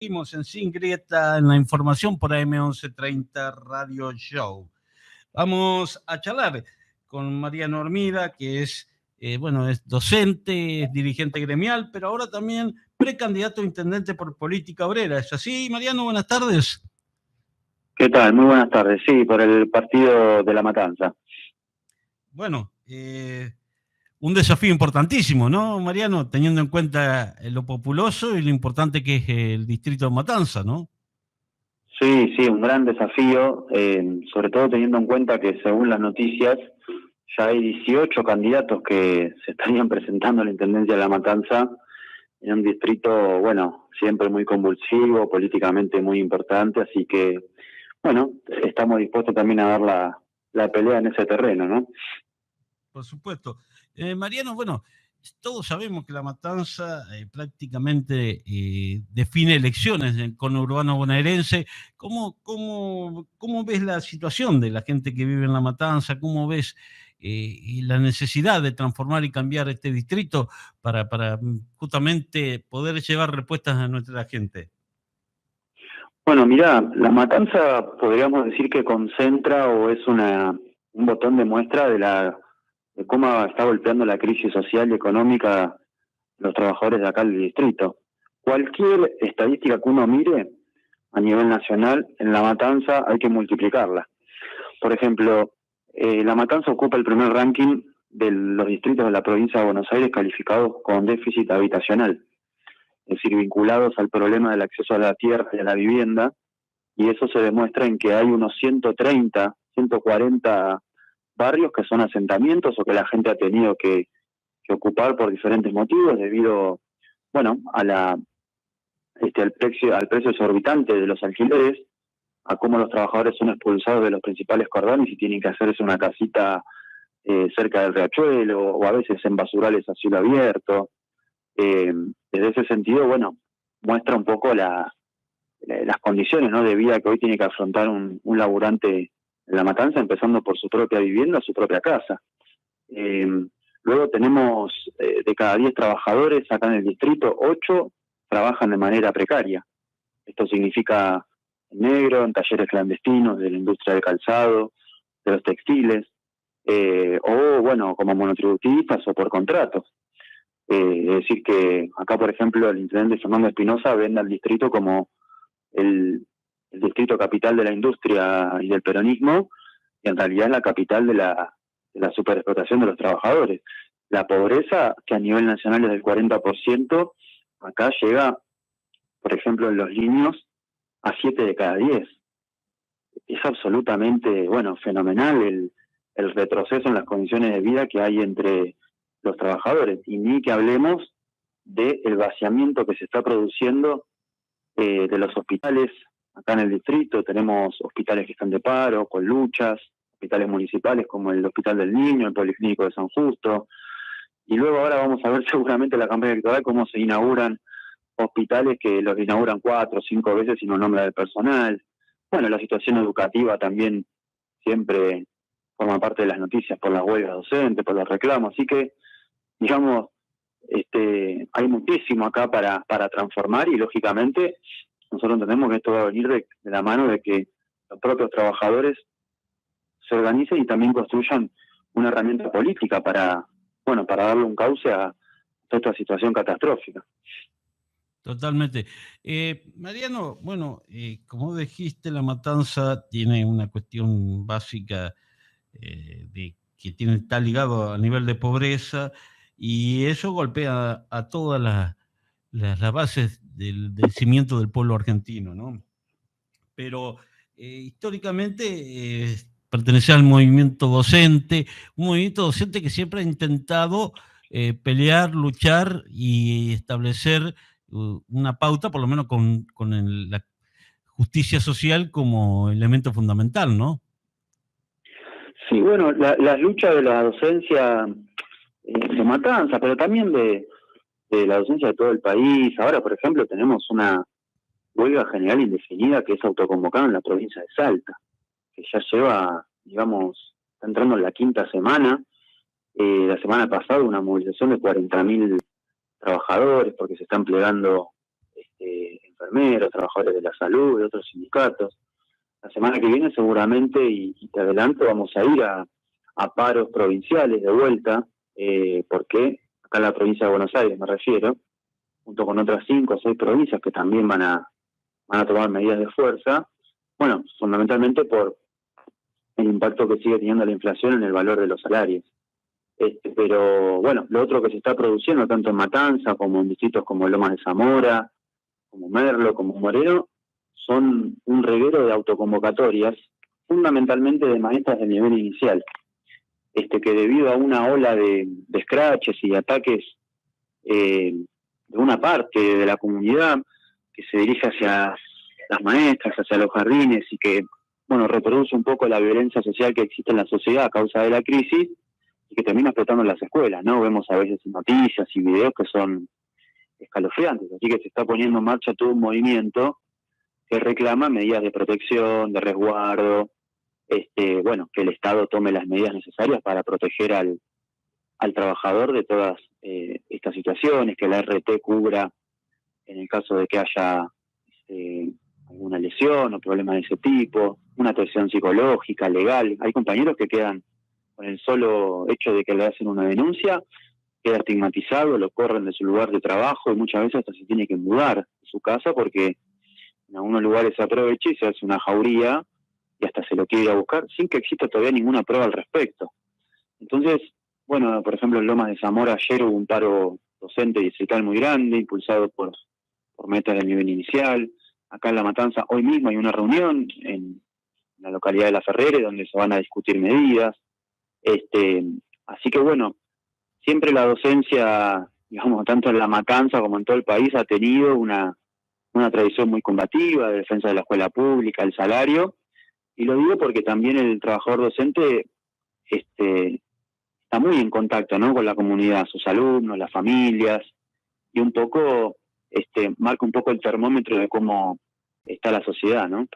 Seguimos en Sin Grieta, en la información por AM1130 Radio Show. Vamos a charlar con Mariano Hormida, que es, es docente, es dirigente gremial, pero ahora también precandidato a intendente por Política Obrera. ¿Es así, Mariano? Buenas tardes. ¿Qué tal? Muy buenas tardes. Sí, por el partido de La Matanza. Bueno, un desafío importantísimo, ¿no, Mariano? Teniendo en cuenta lo populoso y lo importante que es el distrito de Matanza, ¿no? Sí, un gran desafío, sobre todo teniendo en cuenta que según las noticias ya hay 18 candidatos que se estarían presentando a la Intendencia de La Matanza en un distrito, bueno, siempre muy convulsivo, políticamente muy importante, así que, bueno, estamos dispuestos también a dar la pelea en ese terreno, ¿no? Por supuesto. Mariano, bueno, todos sabemos que La Matanza prácticamente define elecciones en el conurbano bonaerense. ¿Cómo ves la situación de la gente que vive en La Matanza? ¿Cómo ves la necesidad de transformar y cambiar este distrito para justamente poder llevar respuestas a nuestra gente? Bueno, mirá, La Matanza podríamos decir que concentra o es un botón de muestra de cómo está golpeando la crisis social y económica los trabajadores de acá del distrito. Cualquier estadística que uno mire a nivel nacional, en La Matanza hay que multiplicarla. Por ejemplo, La Matanza ocupa el primer ranking de los distritos de la provincia de Buenos Aires calificados con déficit habitacional, es decir, vinculados al problema del acceso a la tierra y a la vivienda, y eso se demuestra en que hay unos 130, 140 barrios que son asentamientos o que la gente ha tenido que ocupar por diferentes motivos debido, bueno, al precio exorbitante de los alquileres, a cómo los trabajadores son expulsados de los principales cordones y tienen que hacerse una casita cerca del riachuelo o a veces en basurales a cielo abierto. Desde ese sentido, bueno, muestra un poco las condiciones, ¿no?, de vida que hoy tiene que afrontar un laburante en La Matanza, empezando por su propia vivienda, su propia casa. Luego tenemos de cada 10 trabajadores acá en el distrito, 8 trabajan de manera precaria. Esto significa en negro, en talleres clandestinos de la industria del calzado, de los textiles, o bueno, como monotributistas o por contratos. Es decir que acá, por ejemplo, el intendente Fernando Espinosa vende al distrito como el distrito capital de la industria y del peronismo, y en realidad es la capital de la superexplotación de los trabajadores. La pobreza, que a nivel nacional es del 40%, acá llega, por ejemplo, en los niños, a 7 de cada 10. Es absolutamente, bueno, fenomenal el retroceso en las condiciones de vida que hay entre los trabajadores, y ni que hablemos del vaciamiento que se está produciendo de los hospitales. Acá en el distrito tenemos hospitales que están de paro, con luchas, hospitales municipales como el Hospital del Niño, el Policlínico de San Justo, y luego ahora vamos a ver seguramente en la campaña electoral cómo se inauguran hospitales que los inauguran 4 o 5 veces y no nombran el personal. Bueno, la situación educativa también siempre forma parte de las noticias por las huelgas docentes, por los reclamos, así que, digamos, hay muchísimo acá para transformar, y lógicamente nosotros entendemos que esto va a venir de la mano de que los propios trabajadores se organicen y también construyan una herramienta política para darle un cauce a toda esta situación catastrófica. Totalmente. Mariano, bueno, como dijiste, La Matanza tiene una cuestión básica de que está ligado a nivel de pobreza, y eso golpea a todas las bases del cimiento del pueblo argentino, ¿no? Pero históricamente pertenece al movimiento docente, un movimiento docente que siempre ha intentado pelear, luchar y establecer una pauta, por lo menos con la justicia social como elemento fundamental, ¿no? Sí, bueno, las luchas de la docencia de Matanza, pero también de la docencia de todo el país. Ahora, por ejemplo, tenemos una huelga general indefinida que es autoconvocada en la provincia de Salta, que ya lleva, digamos, está entrando en la 5ª semana. La semana pasada una movilización de 40.000 trabajadores porque se están plegando enfermeros, trabajadores de la salud, de otros sindicatos. La semana que viene seguramente, y te adelanto, vamos a ir a paros provinciales de vuelta, porque acá en la provincia de Buenos Aires me refiero, junto con otras 5 o 6 provincias que también van a tomar medidas de fuerza, bueno, fundamentalmente por el impacto que sigue teniendo la inflación en el valor de los salarios. Pero bueno, lo otro que se está produciendo, tanto en Matanza como en distritos como Lomas de Zamora, como Merlo, como Moreno, son un reguero de autoconvocatorias, fundamentalmente de maestras de nivel inicial, que debido a una ola de scratches y de ataques de una parte de la comunidad que se dirige hacia las maestras, hacia los jardines, y que, bueno, reproduce un poco la violencia social que existe en la sociedad a causa de la crisis, y que termina explotando en las escuelas, ¿no? Vemos a veces noticias y videos que son escalofriantes, así que se está poniendo en marcha todo un movimiento que reclama medidas de protección, de resguardo, bueno, que el Estado tome las medidas necesarias para proteger al trabajador de todas estas situaciones, que la RT cubra en el caso de que haya alguna lesión o problemas de ese tipo, una atención psicológica, legal. Hay compañeros que quedan con el solo hecho de que le hacen una denuncia, queda estigmatizado, lo corren de su lugar de trabajo y muchas veces hasta se tiene que mudar de su casa porque en algunos lugares se aprovecha y se hace una jauría y hasta se lo quiere ir a buscar sin que exista todavía ninguna prueba al respecto. Entonces, bueno, por ejemplo, en Lomas de Zamora ayer hubo un paro docente distrital muy grande, impulsado por metas del nivel inicial. Acá en La Matanza, hoy mismo hay una reunión en la localidad de La Ferrere donde se van a discutir medidas. Así que bueno, siempre la docencia, digamos, tanto en La Matanza como en todo el país, ha tenido una tradición muy combativa de defensa de la escuela pública, el salario, y lo digo porque también el trabajador docente está muy en contacto, ¿no?, con la comunidad, sus alumnos, las familias, y un poco marca un poco el termómetro de cómo está la sociedad, ¿no?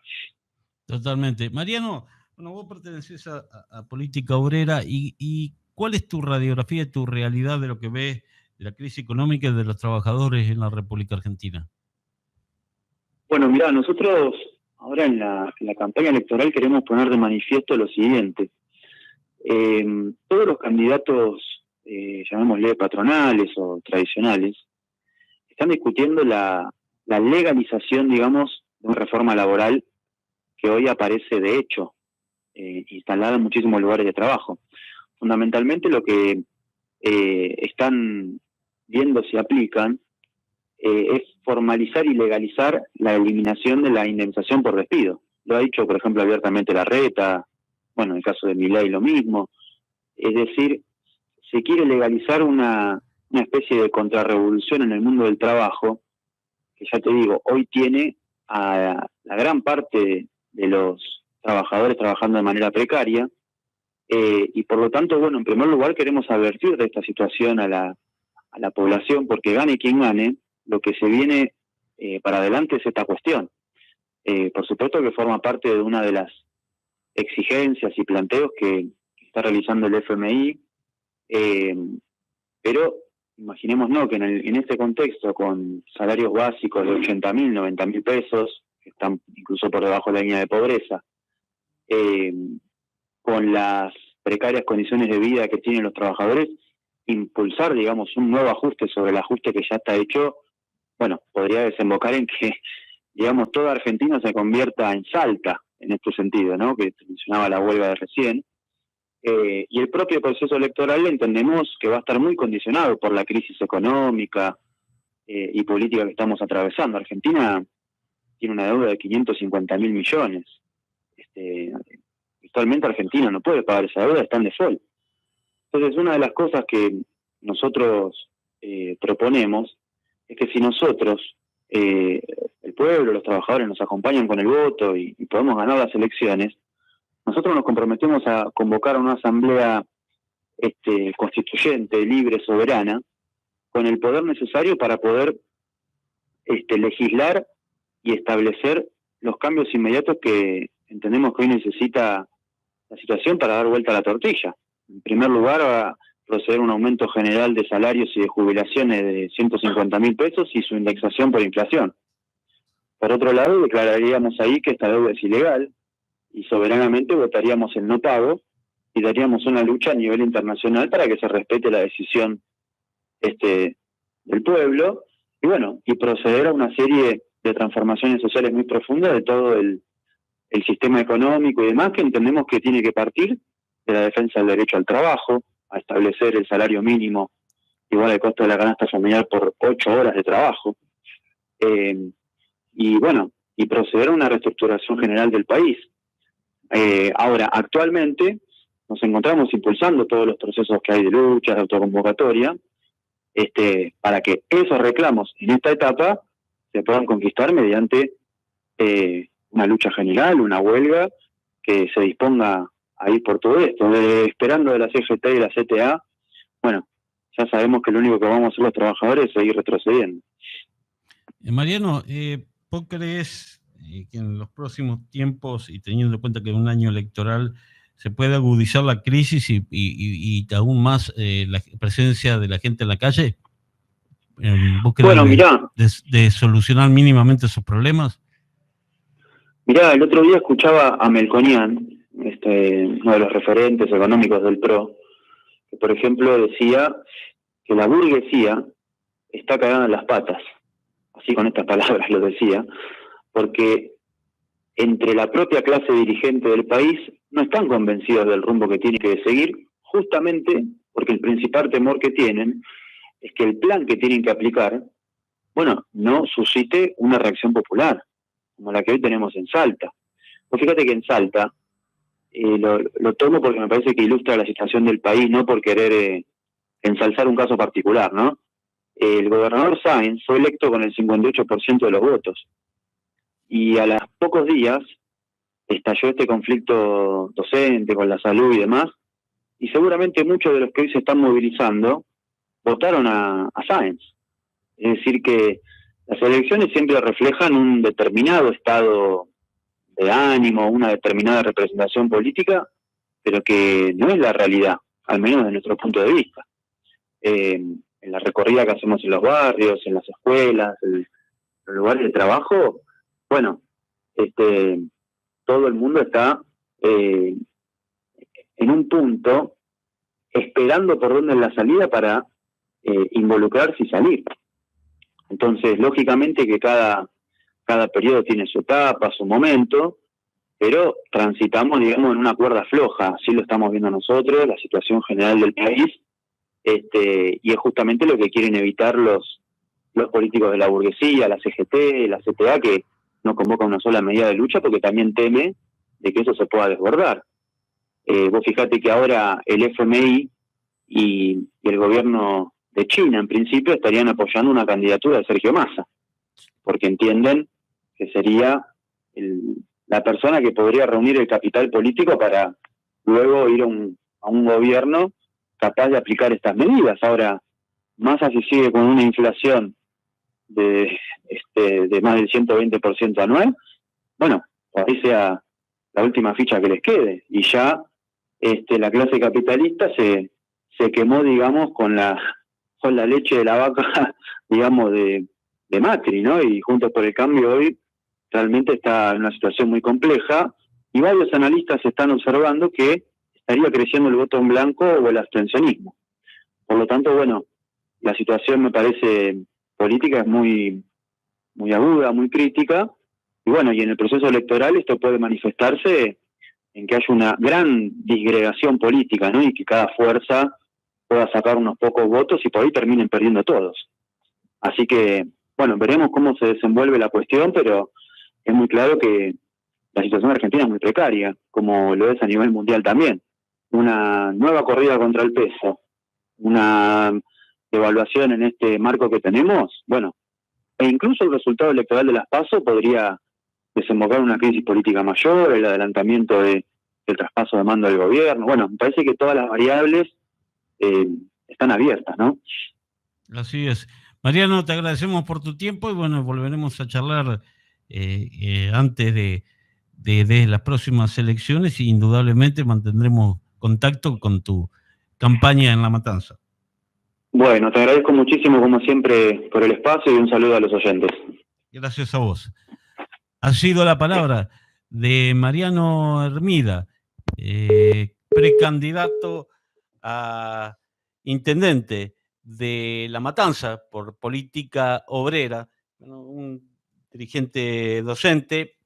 Totalmente. Mariano, bueno, vos pertenecés a Política Obrera y ¿cuál es tu radiografía, tu realidad de lo que ves de la crisis económica y de los trabajadores en la República Argentina? Bueno, mirá, nosotros ahora en la campaña electoral queremos poner de manifiesto lo siguiente. Todos los candidatos, llamémosle patronales o tradicionales, están discutiendo la legalización, digamos, de una reforma laboral que hoy aparece de hecho instalada en muchísimos lugares de trabajo. Fundamentalmente lo que están viendo si aplican es formalizar y legalizar la eliminación de la indemnización por despido. Lo ha dicho, por ejemplo, abiertamente Larreta, bueno, en el caso de Milei lo mismo. Es decir, se quiere legalizar una especie de contrarrevolución en el mundo del trabajo, que ya te digo, hoy tiene a la gran parte de los trabajadores trabajando de manera precaria, y por lo tanto, bueno, en primer lugar queremos advertir de esta situación a la población, porque gane quien gane, lo que se viene para adelante es esta cuestión. Por supuesto que forma parte de una de las exigencias y planteos que está realizando el FMI, pero imaginémonos que en este contexto, con salarios básicos de 80.000, 90.000 pesos, que están incluso por debajo de la línea de pobreza, con las precarias condiciones de vida que tienen los trabajadores, impulsar, digamos, un nuevo ajuste sobre el ajuste que ya está hecho, bueno, podría desembocar en que, digamos, toda Argentina se convierta en Salta, en este sentido, ¿no?, que mencionaba la huelga de recién. Y el propio proceso electoral entendemos que va a estar muy condicionado por la crisis económica y política que estamos atravesando. Argentina tiene una deuda de 550.000 millones. Actualmente Argentina no puede pagar esa deuda, está en default. Entonces, una de las cosas que nosotros proponemos es que si nosotros, el pueblo, los trabajadores nos acompañan con el voto y podemos ganar las elecciones, nosotros nos comprometemos a convocar a una asamblea constituyente, libre, soberana, con el poder necesario para poder legislar y establecer los cambios inmediatos que entendemos que hoy necesita la situación para dar vuelta a la tortilla. En primer lugar, a proceder a un aumento general de salarios y de jubilaciones de 150.000 pesos y su indexación por inflación. Por otro lado, declararíamos ahí que esta deuda es ilegal y soberanamente votaríamos el no pago y daríamos una lucha a nivel internacional para que se respete la decisión del pueblo y bueno, y proceder a una serie de transformaciones sociales muy profundas de todo el sistema económico y demás, que entendemos que tiene que partir de la defensa del derecho al trabajo, a establecer el salario mínimo igual al costo de la canasta familiar por 8 horas de trabajo, y bueno, y proceder a una reestructuración general del país. Ahora, actualmente nos encontramos impulsando todos los procesos que hay de lucha, de autoconvocatoria, para que esos reclamos en esta etapa se puedan conquistar mediante una lucha general, una huelga que se disponga a ir por todo esto. Esperando de la CGT y la CTA, bueno, ya sabemos que lo único que vamos a hacer los trabajadores es seguir retrocediendo. Mariano, ¿vos crees que en los próximos tiempos, y teniendo en cuenta que es un año electoral, se puede agudizar la crisis y aún más la presencia de la gente en la calle? ¿Vos crees bueno, mirá, de solucionar mínimamente esos problemas? Mirá, el otro día escuchaba a Melconian, uno de los referentes económicos del PRO, que por ejemplo decía que la burguesía está cagada en las patas, así con estas palabras lo decía, porque entre la propia clase dirigente del país no están convencidos del rumbo que tiene que seguir, justamente porque el principal temor que tienen es que el plan que tienen que aplicar, bueno, no suscite una reacción popular, como la que hoy tenemos en Salta. Pues fíjate que en Salta, lo tomo porque me parece que ilustra la situación del país, no por querer ensalzar un caso particular, ¿no? El gobernador Sáenz fue electo con el 58% de los votos. Y a los pocos días estalló este conflicto docente con la salud y demás, y seguramente muchos de los que hoy se están movilizando votaron a Sáenz. Es decir que las elecciones siempre reflejan un determinado estado de ánimo, una determinada representación política, pero que no es la realidad, al menos desde nuestro punto de vista. En la recorrida que hacemos en los barrios, en las escuelas, en los lugares de trabajo, bueno, todo el mundo está en un punto esperando por dónde es la salida para involucrarse y salir. Entonces, lógicamente que cada periodo tiene su etapa, su momento, pero transitamos, digamos, en una cuerda floja, así lo estamos viendo nosotros, la situación general del país, y es justamente lo que quieren evitar los políticos de la burguesía, la CGT, la CTA, que no convoca una sola medida de lucha porque también teme de que eso se pueda desbordar. Vos fijate que ahora el FMI y el gobierno de China, en principio, estarían apoyando una candidatura de Sergio Massa, porque entienden que sería la persona que podría reunir el capital político para luego ir a un gobierno capaz de aplicar estas medidas. Ahora, Massa si sigue con una inflación de más del 120% anual, bueno, por ahí sea la última ficha que les quede, y ya la clase capitalista se quemó, digamos, con la leche de la vaca, digamos, de Macri, ¿no? Y Juntos por el Cambio hoy realmente está en una situación muy compleja, y varios analistas están observando que estaría creciendo el voto en blanco o el abstencionismo. Por lo tanto, bueno, la situación me parece política es muy, muy aguda, muy crítica, y bueno, y en el proceso electoral esto puede manifestarse en que haya una gran disgregación política, ¿no? Y que cada fuerza pueda sacar unos pocos votos y por ahí terminen perdiendo todos. Así que, bueno, veremos cómo se desenvuelve la cuestión, pero es muy claro que la situación de Argentina es muy precaria, como lo es a nivel mundial también. Una nueva corrida contra el peso, una devaluación en este marco que tenemos, bueno, e incluso el resultado electoral de las PASO podría desembocar en una crisis política mayor, el adelantamiento del traspaso de mando del gobierno. Bueno, me parece que todas las variables están abiertas, ¿no? Así es. Mariano, te agradecemos por tu tiempo y bueno, volveremos a charlar antes de las próximas elecciones y indudablemente mantendremos contacto con tu campaña en La Matanza. Bueno, te agradezco muchísimo como siempre por el espacio y un saludo a los oyentes. Gracias a vos. Ha sido la palabra de Mariano Hermida, precandidato a intendente de La Matanza por Política Obrera, un dirigente docente,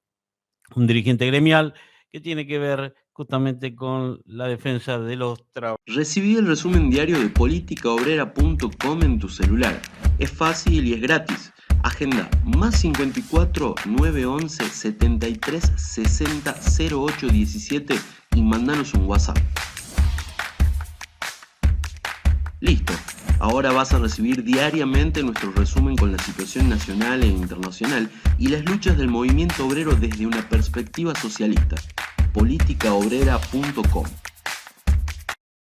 un dirigente gremial que tiene que ver justamente con la defensa de los trabajadores. Recibí el resumen diario de politicaobrera.com en tu celular. Es fácil y es gratis. Agenda +54 911 73 60 08 17 y mandanos un WhatsApp. Listo. Ahora vas a recibir diariamente nuestro resumen con la situación nacional e internacional y las luchas del movimiento obrero desde una perspectiva socialista. politicaobrera.com